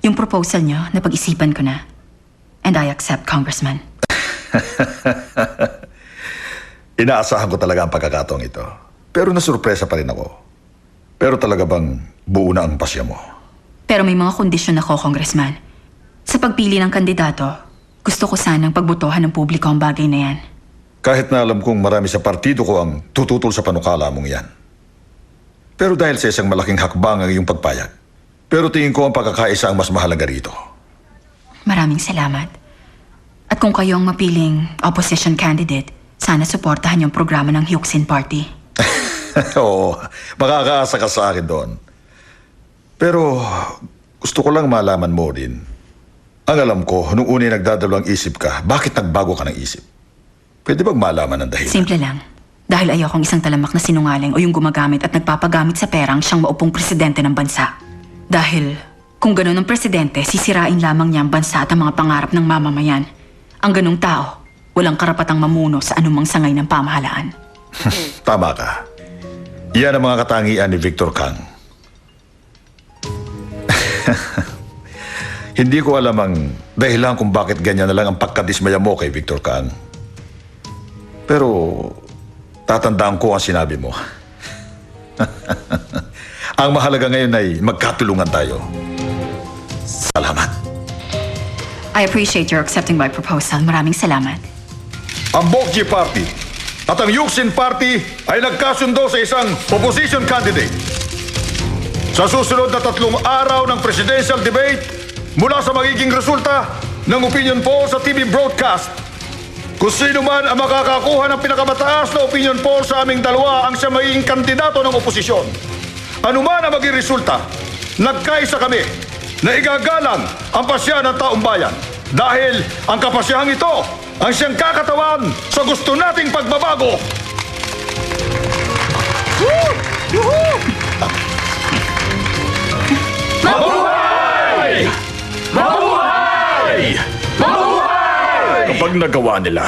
Yung proposal niyo, napag-isipan ko na. And I accept, Congressman. Inaasahan ko talaga ang pagkakataong ito. Pero nasurpresa pa rin ako. Pero talaga bang buo na ang pasya mo? Pero may mga kondisyon ako, Congressman. Sa pagpili ng kandidato, gusto ko sanang pagbotohan ng publiko ang bagay na yan. Kahit na alam kong marami sa partido ko ang tututol sa panukala mong yan. Pero dahil sa isang malaking hakbang ang iyong pagpayag, pero tingin ko ang pagkakaisa ang mas mahalaga rito. Maraming salamat. At kung kayo ang mapiling opposition candidate, sana suportahan yung programa ng Hyuksin Party. Oo, makakaasa ka sa akin doon. Pero gusto ko lang malaman mo din. Ang alam ko, nung una nagdadalawang isip ka, bakit nagbago ka ng isip? Pwede bang malaman ang dahilan? Simple lang. Dahil ayokong isang talamak na sinungaling o yung gumagamit at nagpapagamit sa perang siyang maupong presidente ng bansa. Dahil kung ganun ang presidente, sisirain lamang niya ang bansa at ang mga pangarap ng mamamayan. Ang ganung tao, walang karapatang mamuno sa anumang sangay ng pamahalaan. Tama ka. Iyan ang mga katangian ni Victor Kang. Hindi ko alam ang dahilan kung bakit ganyan na lang ang pagkadismaya mo kay Victor Kang. Pero tatandaan ko ang sinabi mo. Ang mahalaga ngayon ay magkatulungan tayo. Salamat. I appreciate your accepting my proposal. Maraming salamat. Ang Bokji Party at ang Yuksin Party ay nagkasundo sa isang opposition candidate. Sa susunod na 3 araw ng presidential debate, mula sa magiging resulta ng opinion poll sa TV broadcast, kung sino man ang makakakuha ng pinakamataas na opinion poll sa aming dalawa ang siya magiging kandidato ng oposisyon. Ano man ang maging resulta, nagkaisa kami na igagalang ang pasya ng taong bayan dahil ang kapasyahang ito ang siyang kakatawan sa gusto nating pagbabago. Woo! Yuhuu! Mabuhay! Mabuhay! Mabuhay! Kapag nagawa nila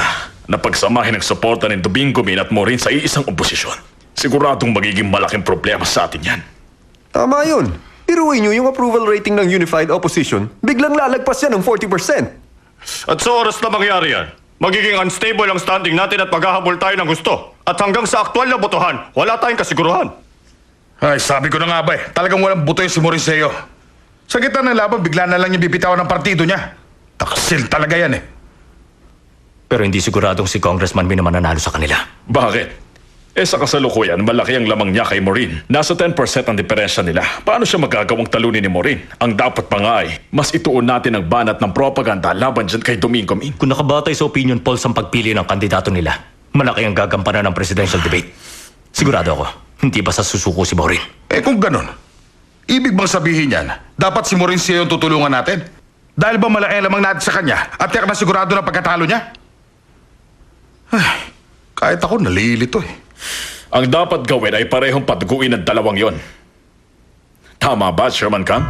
na pagsamahin ang suporta ni Domingo Min at Morin sa iisang oposisyon, siguradong magiging malaking problema sa atin yan. Tama yun. Iruin nyo yung approval rating ng Unified Opposition, biglang lalagpas yan ng 40%. At sa oras na mangyari yan, magiging unstable ang standing natin at maghahabol tayo ng gusto. At hanggang sa aktwal na botohan, wala tayong kasiguruhan. Ay, sabi ko na nga ba talagang walang buto yung si Moriseo. Sa gitna ng laban, bigla na lang yung bibitawan ng partido niya. Taksil talaga yan eh. Pero hindi siguradong si Congressman Min naman nanalo sa kanila. Bakit? Sa kasalukuyan, malaki ang lamang niya kay Morin. Nasa 10% ang diferensya nila. Paano siya magagawang talunin ni Morin? Ang dapat pa nga ay, mas ituon natin ang banat ng propaganda laban dyan kay Domingo Min. Kung nakabatay sa opinion polls ang pagpili ng kandidato nila, malaki ang gagampanan ng presidential debate. Sigurado ako, hindi ba sa susuko si Morin? Kung ganun, ibig bang sabihin yan, dapat si Moriseo yung tutulungan natin? Dahil ba malaki ang lamang natin sa kanya at tiyak na sigurado na pagkatalo niya? Ay, kahit ako nalilito eh. Ang dapat gawin ay parehong patuguin ang dalawang yon. Tama ba, Sherman Kang?